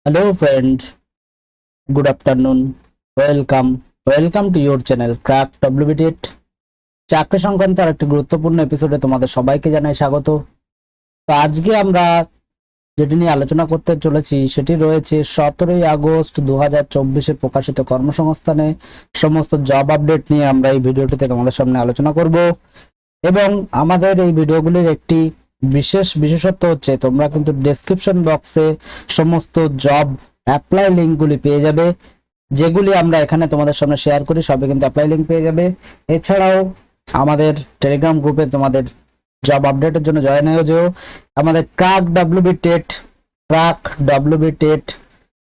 Hello friend, good afternoon. Welcome to your channel Crack WBTET। চাকরি সংক্রান্ত আরেকটি গুরুত্বপূর্ণ এপিসোডে তোমাদের সবাইকে জানাই স্বাগত। তো আজকে আমরা যেটি নিয়ে আলোচনা করতে চলেছি সেটি রয়েছে 17ই আগস্ট 2024-এ প্রকাশিত কর্মসংস্থানে সমস্ত জব আপডেট নিয়ে আমরা এই ভিডিওটিতে তোমাদের সামনে আলোচনা করব। এবং আমাদের এই ভিডিওগুলির একটি বিশেষত্ব হচ্ছে তোমরা কিন্তু ডেসক্রিপশন বক্সে সমস্ত জব অ্যাপ্লাই লিঙ্কগুলি পেয়ে যাবে, যেগুলি আমরা এখানে তোমাদের সামনে শেয়ার করি সবই কিন্তু অ্যাপ্লাই লিঙ্ক পেয়ে যাবে। এছাড়াও আমাদের টেলিগ্রাম গ্রুপে তোমাদের জব আপডেটের জন্য জয়েন হয়ে যেও। আমাদের ক্রাক ডাব্লিউবিটেট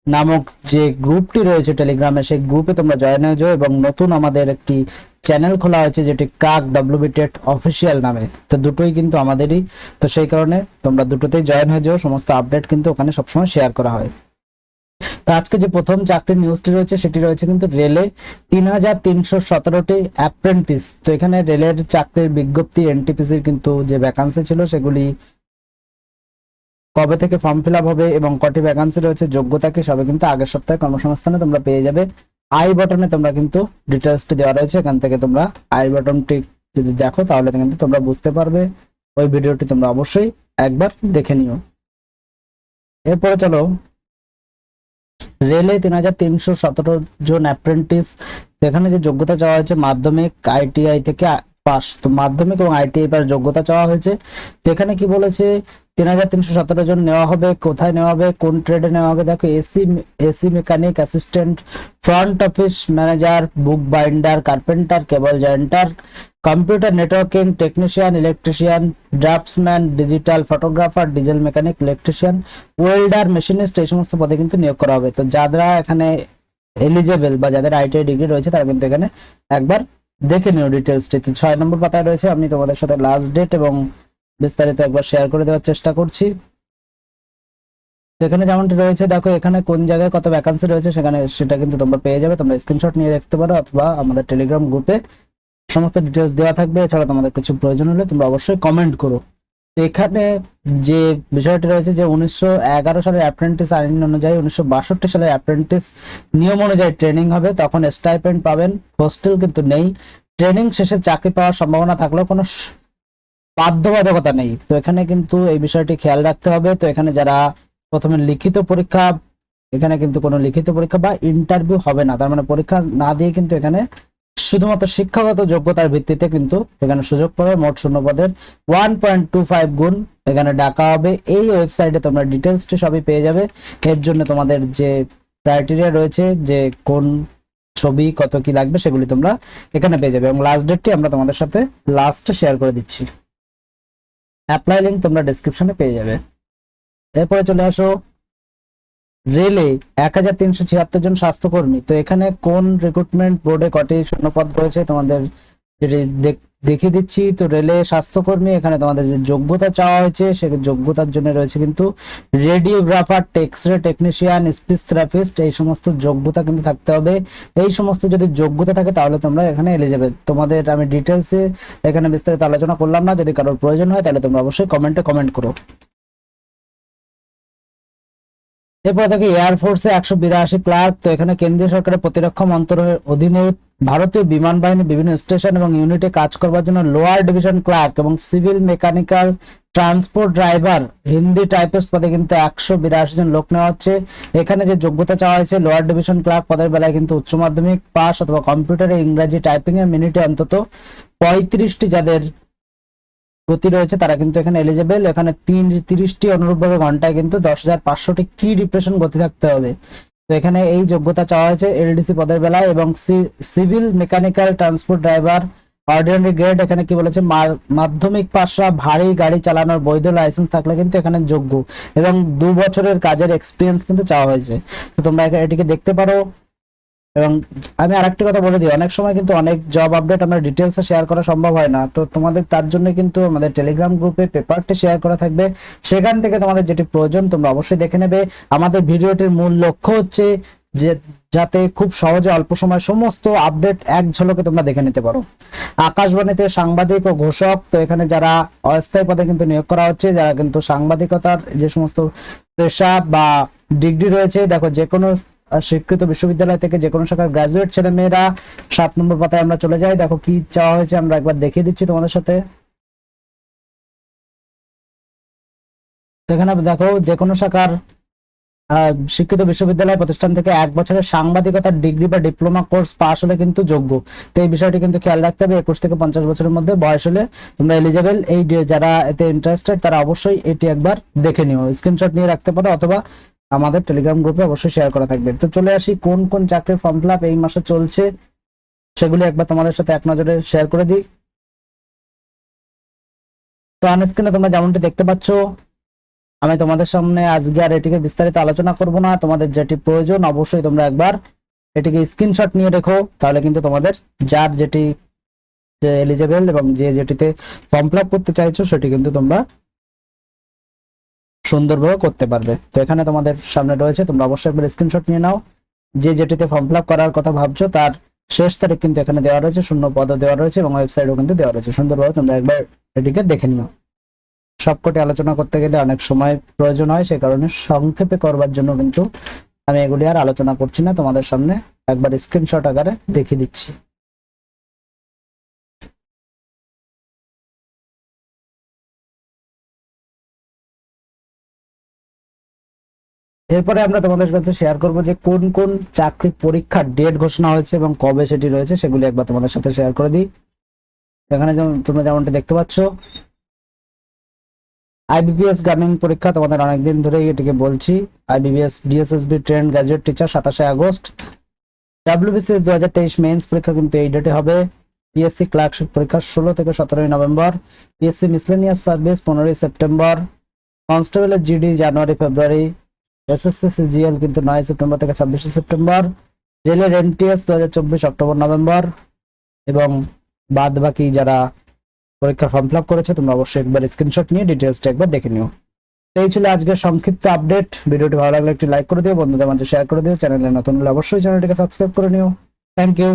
নামক যে গ্রুপটি রয়েছে টেলিগ্রামে, সেই গ্রুপে তোমরা জয়েন হয়ে যাও। এবং নতুন আমাদের একটি চ্যানেল খোলা হয়েছে যেটি ক্রাক WBTET অফিসিয়াল নামে। তো দুটোই কিন্তু আমাদেরই, তো সেই কারণে তোমরা দুটোতেই জয়েন হয়ে যাও। সমস্ত আপডেট কিন্তু ওখানে সবসময় শেয়ার করা হয়। তো আজকে যে প্রথম চাকরির নিউজটি রয়েছে সেটি রয়েছে কিন্তু রেলে 3317টি অ্যাপ্রেন্টিস। তো এখানে রেলের চাকরির বিজ্ঞপ্তি এনটিপিসির কিন্তু যে ভ্যাকান্সি ছিল সেগুলি কবে থেকে ফর্ম ফিল আপ হবে এবং কটি ভ্যাকান্সি রয়েছে, যোগ্যতা কি, সবে কিন্তু আগের সপ্তাহে কর্মসংস্থানে তোমরা পেয়ে যাবে। আই বাটনে তোমরা কিন্তু ডিটেলসটি দেওয়া রয়েছে, এখান থেকে তোমরা আই বাটনটি যদি দেখো তাহলে কিন্তু তোমরা বুঝতে পারবে। ওই ভিডিওটি তোমরা অবশ্যই একবার দেখে নিও। এরপরে চলো, রেলে 3317 জন অ্যাপ্রেন্টিস। এখানে যে যোগ্যতা চাওয়া হয়েছে মাধ্যমিক আইটিআই থেকে পাস, তো মাধ্যমিক এবং আইটিআই পাস যোগ্যতা চাওয়া হয়েছে। তো এখানে কি বলেছে, 3317 জন নেওয়া হবে। কোথায় নেওয়া হবে, কোন ট্রেডে নেওয়া হবে? দেখো, AC mechanic, assistant, front office manager, book binder, carpenter, cable jointer, computer networking technician, electrician, draughtsman, digital photographer, diesel mechanic, electrician, welder, machinist, এই সমস্ত পদে কিন্তু নিয়োগ করা হবে। তো যারা এখানে এলিজেবল বা যাদের আইটিআই ডিগ্রি রয়েছে তারা কিন্তু এখানে একবার দেখে নিও ডিটেলসটি। তো 6 নম্বর পাতায় রয়েছে। আমি তোমাদের সাথে লাস্ট ডেট এবং বিস্তারিত একবার শেয়ার করে দেওয়ার চেষ্টা করছি। এখানে যেমনটি রয়েছে, দেখো এখানে কোন জায়গায় কত ভ্যাকান্সি রয়েছে সেটা কিন্তু তোমরা পেয়ে যাবে। তোমরা স্ক্রিনশট নিয়ে রাখতে পারো অথবা আমাদের টেলিগ্রাম গ্রুপে সমস্ত ডিটেলস দেওয়া থাকবে। এছাড়া তোমাদের কিছু প্রয়োজন হলে তোমরা অবশ্যই কমেন্ট করো। এখানে যে বিষয়টি রয়েছে যে 1911 সালের অ্যাপ্রেন্টিস আইন অনুযায়ী 1962 সালের অ্যাপ্রেন্টিস নিয়ম অনুযায়ী ট্রেনিং হবে, তখন স্টাইপেন্ড পাবেন। হোস্টেল কিন্তু নেই। ট্রেনিং শেষে চাকরি পাওয়ার সম্ভাবনা থাকলেও কোনো বাধ্যবাধকতা নেই। তো এখানে কিন্তু এই বিষয়টি খেয়াল রাখতে হবে। তো এখানে যারা প্রথমে লিখিত পরীক্ষা, এখানে কিন্তু কোনো লিখিত পরীক্ষা বা ইন্টারভিউ হবে না, তার মানে পরীক্ষা না দিয়ে কিন্তু এখানে শুধুমাত্র শিক্ষাগত যোগ্যতার ভিত্তিতে কিন্তু এখানে সুযোগ পাবে। মোট শূন্যপদের 1.25 গুণ এখানে ডাকা হবে। এই ওয়েবসাইটে তোমরা ডিটেলসটি সবই পেয়ে যাবে। এর জন্য তোমাদের যে ক্রাইটেরিয়া রয়েছে, যে কোন ছবি কত কি লাগবে, সেগুলি তোমরা এখানে পেয়ে যাবে। এবং লাস্ট ডেটটি আমরা তোমাদের সাথে লাস্টে শেয়ার করে দিচ্ছি। অ্যাপ্লাই লিঙ্ক তোমরা ডেসক্রিপশনে পেয়ে যাবে। এরপরে চলে আসো রেলে 1376 জন স্বাস্থ্যকর্মী। তো এখানে কোন রিক্রুটমেন্ট বোর্ডে কটি শূন্যপদ রয়েছে তোমাদের দেখিয়ে দিচ্ছি। তো রেলে স্বাস্থ্যকর্মী, এখানে তোমাদের যে যোগ্যতা চাওয়া হয়েছে সে যোগ্যতার জন্য রয়েছে কিন্তু radiographer, X-ray technician, speech therapist, এই সমস্ত যোগ্যতা কিন্তু থাকতে হবে। এই সমস্ত যদি যোগ্যতা থাকে তাহলে তোমরা এখানে এলিজিবল। তোমাদের আমি ডিটেলসে এখানে বিস্তারিত আলোচনা করলাম না, যদি কারোর প্রয়োজন হয় তাহলে তোমরা অবশ্যই কমেন্টে কমেন্ট করো। এরপর দেখো এয়ারফোর্সে 182 ক্লার্ক। তো এখানে কেন্দ্রীয় সরকারের প্রতিরক্ষা মন্ত্রণালয়ের অধীনে ভারতীয় বিমান বাহিনী বিভিন্ন স্টেশন এবং ইউনিটে কাজ করবার জন্য লোয়ার ডিভিশন ক্লার্ক এবং civil mechanical transport driver Hindi typist পদে কিন্তু 182 জন লোক নেওয়া হচ্ছে। এখানে যে যোগ্যতা চাওয়া হয়েছে লোয়ার ডিভিশন ক্লার্ক পদের বেলায় কিন্তু উচ্চ মাধ্যমিক পাস অথবা কম্পিউটারে ইংরাজি টাইপিং এর মিনিটে অন্তত 35টি যাদের গতি রয়েছে তারা কিন্তু এখানে এলিজিবল। এখানে 30টি অনুরূপভাবে ঘন্টায় কিন্তু 10,500টি কি ডিপ্রেশন গতি থাকতে হবে। তো এখানে এই যোগ্যতা চাওয়া হয়েছে এলডিসি পদের বেলায়। এবং civil mechanical transport driver ordinary grade, এখানে কি বলেছে, মাধ্যমিক পাশরা ভারী গাড়ি চালানোর বৈধ লাইসেন্স থাকলে কিন্তু এখানে যোগ্য এবং 2 বছরের কাজের এক্সপিরিয়েন্স কিন্তু চাওয়া হয়েছে। তো তোমরা এটিকে দেখতে পারো। এবং আমি আরেকটি কথা বলে দিই, অনেক সময় কিন্তু অনেক জব আপডেট আমরা ডিটেলসে শেয়ার করা সম্ভব হয় না। তো তোমাদের তার জন্য কিন্তু আমাদের টেলিগ্রাম গ্রুপে পেপারটি শেয়ার করা থাকবে, সেখান থেকে তোমাদের যেটি প্রয়োজন তোমরা অবশ্যই দেখে নেবে। আমাদের ভিডিওটির মূল লক্ষ্য হচ্ছে যে যাতে খুব সহজে অল্প সময় সমস্ত আপডেট এক ঝলকে তোমরা দেখে নিতে পারো। আকাশবাণীতে সাংবাদিক ও ঘোষক, তো এখানে যারা অস্থায়ী পদে কিন্তু নিয়োগ করা হচ্ছে, যারা কিন্তু সাংবাদিকতার যে সমস্ত পেশা বা ডিগ্রি রয়েছে, দেখো যে কোনো স্বীকৃত বিশ্ববিদ্যালয় থেকে যে কোনো শাখার গ্রাজুয়েট ছেলে মেয়েরা 7 নম্বর পাতায় আমরা চলে যাই। দেখো কি চাওয়া হয়েছে, আমরা একবার দেখিয়ে দিচ্ছি তোমাদের সাথে। এখানে দেখো যে কোনো শাখার শিক্ষিত বিশ্ববিদ্যালয় প্রতিষ্ঠান থেকে 1 বছরের সাংবাদিকতার ডিগ্রি বা ডিপ্লোমা কোর্স পাস হলে কিন্তু যোগ্য। তো এই বিষয়টি কিন্তু খেয়াল রাখতে হবে। 21 থেকে 50 বছরের মধ্যে বয়স হলে তোমরা এলিজেবল। এই যারা এতে ইন্টারেস্টেড তারা অবশ্যই এটি একবার দেখে নিও, স্ক্রিনশট নিয়ে রাখতে পারো, অথবা আমাদের টেলিগ্রাম গ্রুপে অবশ্যই শেয়ার করা থাকবে। তো চলে আসি কোন কোন চাকরির ফর্ম ফিল আপ এই মাসে চলছে সেগুলি একবার তোমাদের সাথে এক নজরে শেয়ার করে দিই। তো অন স্ক্রিনে তোমরা যেমনটি দেখতে পাচ্ছ, আমি তোমাদের সামনে আজকে আর এটিকে বিস্তারিত আলোচনা করব না। তোমাদের যেটি প্রয়োজন অবশ্যই তোমরা একবার এটিকে স্ক্রিনশট নিয়ে রেখো, তাহলে কিন্তু তোমাদের যার যেটি এলিজেবল এবং যে যেটিতে ফর্ম ফিল আপ করতে চাইছো সেটি কিন্তু তোমরা সুন্দরভাবে করতে পারবে। তো এখানে তোমাদের সামনে রয়েছে, তোমরা অবশ্যই একবার স্ক্রিনশট নিয়ে নাও। যে যেটিতে ফর্ম ফিল আপ করার কথা ভাবছো তার শেষ তারিখ কিন্তু এখানে দেওয়া রয়েছে, শূন্য পদও দেওয়া রয়েছে এবং ওয়েবসাইটও কিন্তু দেওয়া রয়েছে। সুন্দরভাবে তোমরা একবার এটিকে দেখে নিও। সবকটি আলোচনা করতে গেলে অনেক সময় প্রয়োজন হয়, সেই কারণে সংক্ষেপে করবার জন্য কিন্তু আমি এগুলি আর আলোচনা করছি না, তোমাদের সামনে একবার স্ক্রিনশট আকারে দেখিয়ে দিচ্ছি। এরপরে আমরা তোমাদের কাছে শেয়ার করব যে কোন কোন চাকরি পরীক্ষার ডেট ঘোষণা হয়েছে এবং কবে সেটি রয়েছে সেগুলি একবার তোমাদের সাথে শেয়ার করে দিই। এখানে তোমরা যেমনটি দেখতে পাচ্ছ, আইবিপিএস গার্নিং পরীক্ষা তোমাদের অনেকদিন ধরেই এটিকে বলছি। IBPS DSSB trained graduate teacher 27 August. WBCS 2023 mains পরীক্ষা কিন্তু এই ডেটে হবে। পিএসসি ক্লার্কশিপ পরীক্ষা 16 থেকে 17 November. PSC miscellaneous service 15 September. কনস্টেবলের GD January February. SSC CGL কিন্তু 9 সেপ্টেম্বর থেকে 26 সেপ্টেম্বর। রেলের এমটিএস 2024 অক্টোবর নভেম্বর। এবং বাদ বাকি যারা পরীক্ষার ফর্ম ফিল আপ করেছে তোমরা অবশ্যই একবার স্ক্রিনশট নিয়ে ডিটেলসটা একবার দেখে নিও। এই ছিল আজকের সংক্ষিপ্ত আপডেট। ভিডিওটি ভালো লাগলে একটি লাইক করে দিও, বন্ধুদের মাঝে শেয়ার করে দিও। চ্যানেলে নতুন হলে অবশ্যই চ্যানেলটিকে সাবস্ক্রাইব করে নিও। Thank you.